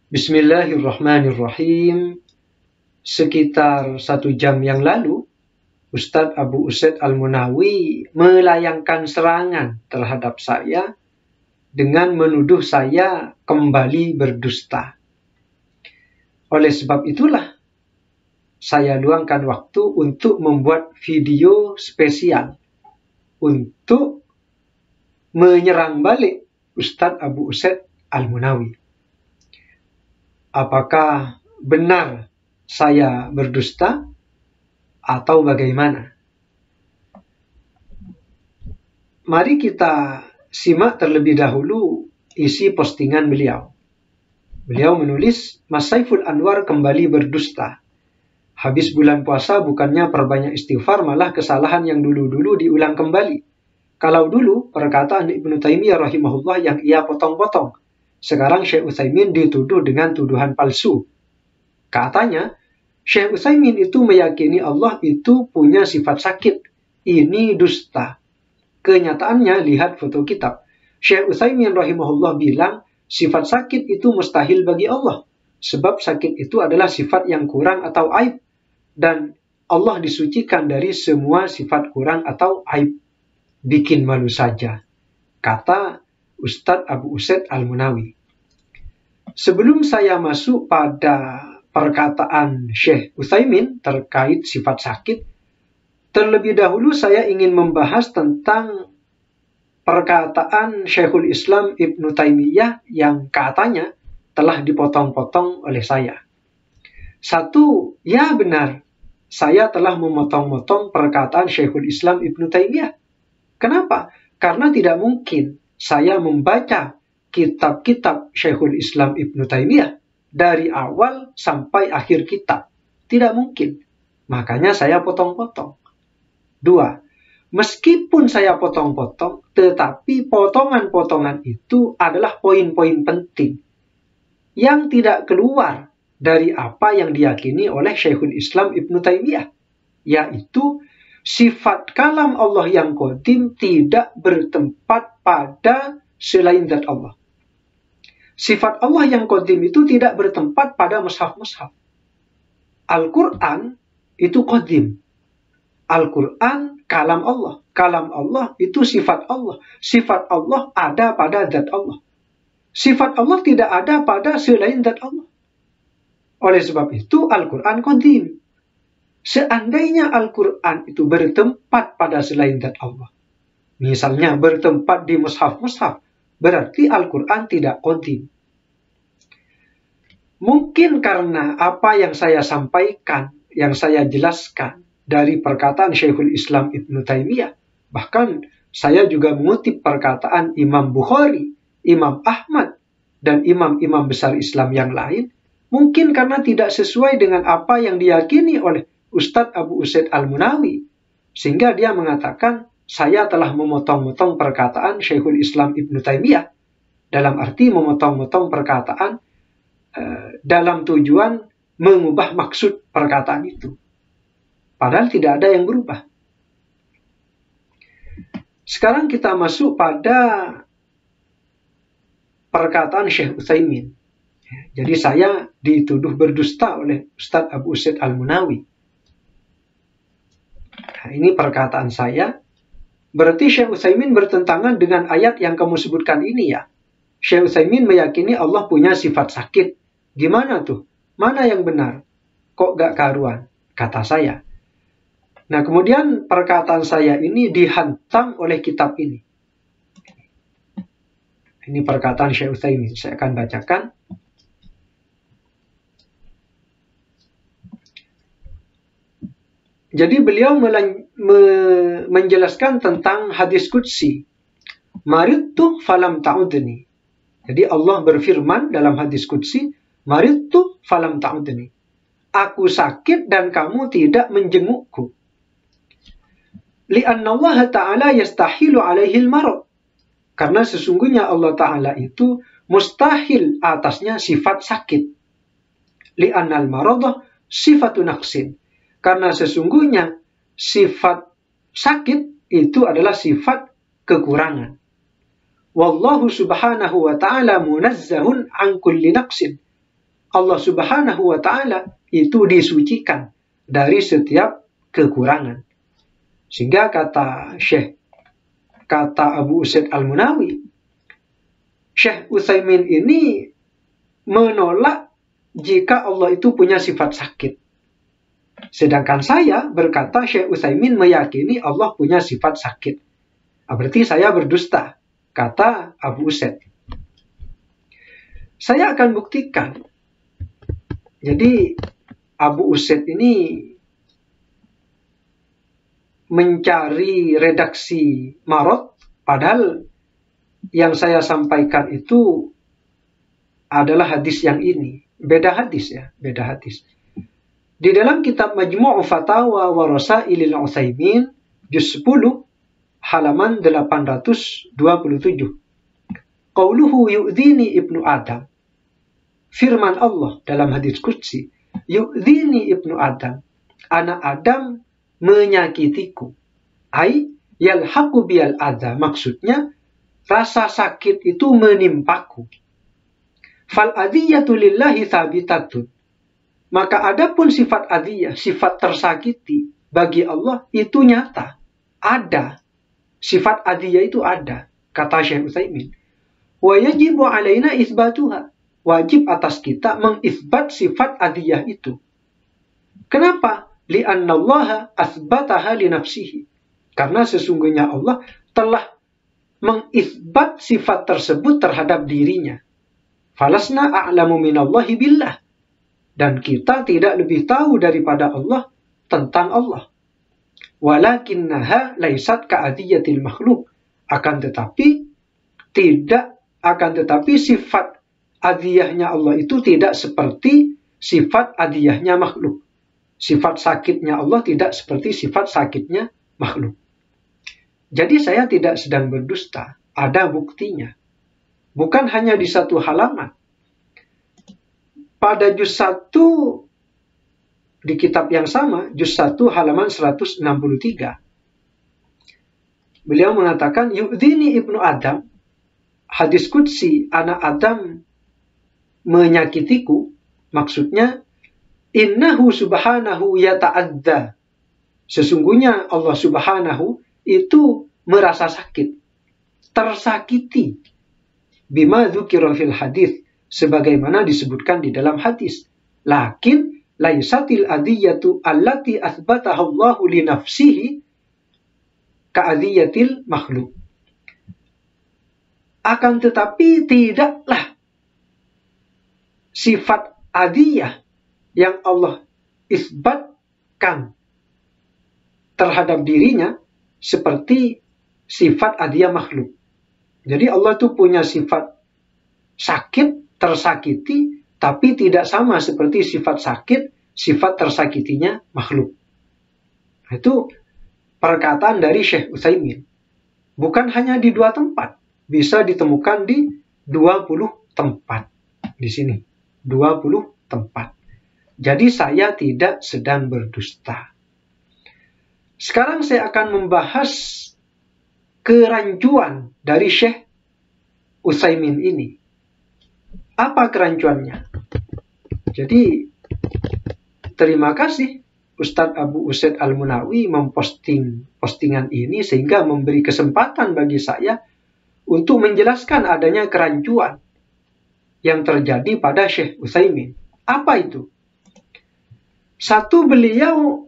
Bismillahirrahmanirrahim. Sekitar 1 jam yang lalu, Ustadz Abu Usaid Al-Munawi melayangkan serangan terhadap saya dengan menuduh saya kembali berdusta. Oleh sebab itulah, saya luangkan waktu untuk membuat video spesial untuk menyerang balik Ustadz Abu Usaid Al-Munawi. Apakah benar saya berdusta atau bagaimana? Mari kita simak terlebih dahulu isi postingan beliau. Beliau menulis, Mas Saiful Anwar kembali berdusta. Habis bulan puasa bukannya perbanyak istighfar, malah kesalahan yang dulu-dulu diulang kembali. Kalau dulu perkataan Ibnu Taimiyah rahimahullah yang ia potong-potong, sekarang Syekh Utsaimin dituduh dengan tuduhan palsu. Katanya, Syekh Utsaimin itu meyakini Allah itu punya sifat sakit. Ini dusta. Kenyataannya, lihat foto kitab. Syekh Utsaimin rahimahullah bilang, sifat sakit itu mustahil bagi Allah. Sebab sakit itu adalah sifat yang kurang atau aib. Dan Allah disucikan dari semua sifat kurang atau aib. Bikin malu saja, kata Ustadz Abu Usaid Al-Munawi. Sebelum saya masuk pada perkataan Syekh Utsaimin terkait sifat sakit, terlebih dahulu saya ingin membahas tentang perkataan Syekhul Islam Ibnu Taimiyah yang katanya telah dipotong-potong oleh saya. Satu, ya benar, saya telah memotong-motong perkataan Syekhul Islam Ibnu Taimiyah. Kenapa? Karena tidak mungkin saya membaca kitab-kitab Syekhul Islam Ibnu Taimiyah dari awal sampai akhir kitab. Tidak mungkin. Makanya saya potong-potong. Dua, meskipun saya potong-potong, tetapi potongan-potongan itu adalah poin-poin penting yang tidak keluar dari apa yang diyakini oleh Syekhul Islam Ibnu Taimiyah, yaitu sifat kalam Allah yang qadim tidak bertempat pada selain zat Allah. Sifat Allah yang qadim itu tidak bertempat pada mushaf-mushaf. Al-Quran itu qadim. Al-Quran kalam Allah. Kalam Allah itu sifat Allah. Sifat Allah ada pada zat Allah. Sifat Allah tidak ada pada selain zat Allah. Oleh sebab itu Al-Quran qadim. Seandainya Al-Quran itu bertempat pada selain zat Allah, misalnya bertempat di mushaf-mushaf, berarti Al-Quran tidak qadim. Mungkin karena apa yang saya sampaikan, yang saya jelaskan dari perkataan Syekhul Islam Ibnu Taimiyah, bahkan saya juga mengutip perkataan Imam Bukhari, Imam Ahmad, dan imam-imam besar Islam yang lain, mungkin karena tidak sesuai dengan apa yang diyakini oleh Ustadz Abu Usaid Al-Munawi, sehingga dia mengatakan, saya telah memotong-motong perkataan Syekhul Islam Ibnu Taimiyah, dalam arti memotong-motong perkataan dalam tujuan mengubah maksud perkataan itu. Padahal tidak ada yang berubah. Sekarang kita masuk pada perkataan Syekh Utsaimin. Jadi saya dituduh berdusta oleh Ustadz Abu Usaid Al-Munawi. Nah, ini perkataan saya. Berarti Syekh Utsaimin bertentangan dengan ayat yang kamu sebutkan ini ya. Syekh Utsaimin meyakini Allah punya sifat sakit. Gimana tuh? Mana yang benar? Kok gak karuan? Kata saya. Nah, kemudian perkataan saya ini dihantam oleh kitab ini. Ini perkataan Syekh Utsaimin. Saya akan bacakan. Jadi beliau menjelaskan tentang hadis qudsi. Maridtu falam ta'udni. Jadi Allah berfirman dalam hadis qudsi, Maridtu falam ta'udni. Aku sakit dan kamu tidak menjengukku. Li'anna Allah Ta'ala yastahilu alaihi al-marad. Karena sesungguhnya Allah Ta'ala itu mustahil atasnya sifat sakit. Li'anna al-maradah sifatu naqsin. Karena sesungguhnya sifat sakit itu adalah sifat kekurangan. Wallahu subhanahu wa ta'ala munazzahun an kulli naqsin. Allah Subhanahu wa Ta'ala itu disucikan dari setiap kekurangan. Sehingga kata Abu Usaid Al-Munawi, Syekh Utsaimin ini menolak jika Allah itu punya sifat sakit. Sedangkan saya berkata Syekh Utsaimin meyakini Allah punya sifat sakit. Berarti saya berdusta, kata Abu Usaid. Saya akan buktikan. Jadi Abu Usaid ini mencari redaksi Marot, padahal yang saya sampaikan itu adalah hadis yang ini. Beda hadis ya, beda hadis. Di dalam kitab Majmu' Fatawa wa Rasailil Utsaimin, juz 10, halaman 827. Qauluhu yu'dhini ibnu Adam. Firman Allah dalam hadis qudsi, yu'dhini ibnu Adam. Anak Adam menyakitiku. Ai yalhaqu biyal adza. Maksudnya, rasa sakit itu menimpaku. Fal adiyatu lillahi thabitatun. Maka adapun sifat adiyah, sifat tersakiti, bagi Allah itu nyata. Ada. Sifat adiyah itu ada. Kata Syekh Utsaimin. Wa yajibu alaina isbatuha. Wajib atas kita mengisbat sifat adiyah itu. Kenapa? Li'anna Allah asbataha li nafsihi. Karena sesungguhnya Allah telah mengisbat sifat tersebut terhadap dirinya. Falasna a'lamu minallahi billah. Dan kita tidak lebih tahu daripada Allah tentang Allah. Walakinnaha laisat ka'adiyatil makhluk. Akan tetapi sifat adiyahnya Allah itu tidak seperti sifat adiyahnya makhluk. Sifat sakitnya Allah tidak seperti sifat sakitnya makhluk. Jadi saya tidak sedang berdusta. Ada buktinya. Bukan hanya di satu halaman. Pada juz 1 di kitab yang sama, juz 1 halaman 163. Beliau mengatakan, yu'dhini ibnu Adam. Hadis qudsi, anak Adam menyakitiku. Maksudnya, innahu subhanahu yata'adza. Sesungguhnya Allah Subhanahu itu merasa sakit, tersakiti. Bima dzukira fil hadis, sebagaimana disebutkan di dalam hadis. Lakin laisatil adiyatu allati athbataha Allahu li nafsihi ka'adiyatil makhluk. Akan tetapi tidaklah sifat adiyah yang Allah isbatkan terhadap dirinya seperti sifat adiyah makhluk. Jadi Allah itu punya sifat sakit, tersakiti, tapi tidak sama seperti sifat sakit, sifat tersakitinya makhluk. Itu perkataan dari Syekh Utsaimin. Bukan hanya di 2 tempat, bisa ditemukan di 20 tempat. Di sini, 20 tempat. Jadi saya tidak sedang berdusta. Sekarang saya akan membahas kerancuan dari Syekh Utsaimin ini. Apa kerancuannya? Jadi, terima kasih Ustadz Abu Usaid Al-Munawi memposting postingan ini sehingga memberi kesempatan bagi saya untuk menjelaskan adanya kerancuan yang terjadi pada Syekh Utsaimin. Apa itu? Satu, beliau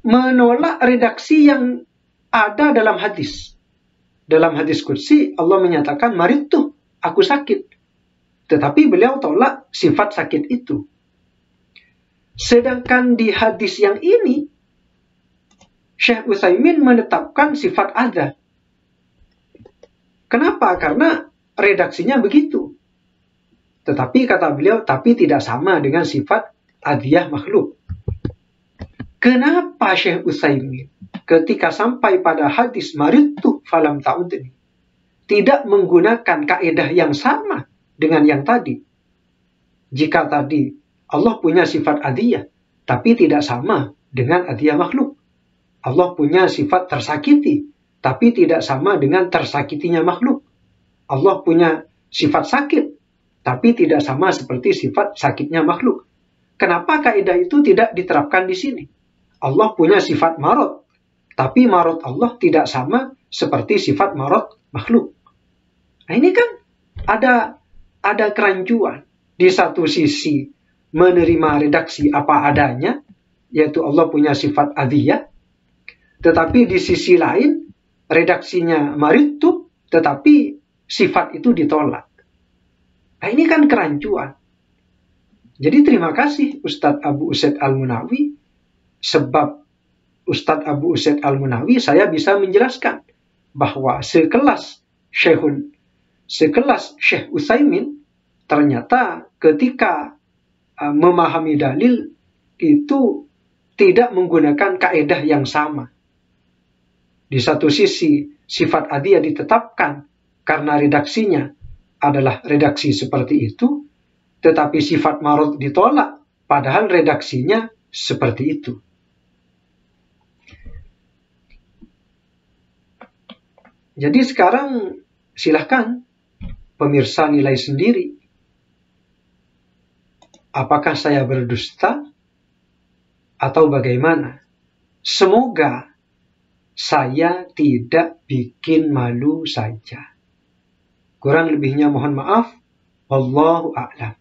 menolak redaksi yang ada dalam hadis. Dalam hadis qudsi Allah menyatakan maridtu, aku sakit. Tetapi beliau tolak sifat sakit itu. Sedangkan di hadis yang ini Syekh Utsaimin menetapkan sifat adza. Kenapa? Karena redaksinya begitu. Tetapi kata beliau, tapi tidak sama dengan sifat adiyah makhluk. Kenapa Syekh Utsaimin ketika sampai pada hadis maridtu falam ta'udni tidak menggunakan kaidah yang sama dengan yang tadi? Jika tadi Allah punya sifat adiyah, tapi tidak sama dengan adiyah makhluk. Allah punya sifat tersakiti, tapi tidak sama dengan tersakitinya makhluk. Allah punya sifat sakit, tapi tidak sama seperti sifat sakitnya makhluk. Kenapa kaidah itu tidak diterapkan di sini? Allah punya sifat marad, tapi marad Allah tidak sama seperti sifat marad makhluk. Nah, ini kan ada kerancuan. Di satu sisi menerima redaksi apa adanya, yaitu Allah punya sifat adiyah, tetapi di sisi lain redaksinya maridtu, tetapi sifat itu ditolak. Nah, ini kan kerancuan. Jadi terima kasih Ustadz Abu Usaid Al-Munawi, sebab Ustadz Abu Usaid Al-Munawi saya bisa menjelaskan bahwa sekelas Syekh Utsaimin ternyata ketika memahami dalil itu tidak menggunakan kaedah yang sama. Di satu sisi sifat adiyah ditetapkan karena redaksinya adalah redaksi seperti itu, tetapi sifat marad ditolak padahal redaksinya seperti itu. Jadi sekarang silahkan pemirsa nilai sendiri. Apakah saya berdusta atau bagaimana? Semoga saya tidak bikin malu saja. Kurang lebihnya mohon maaf. Wallahu a'lam.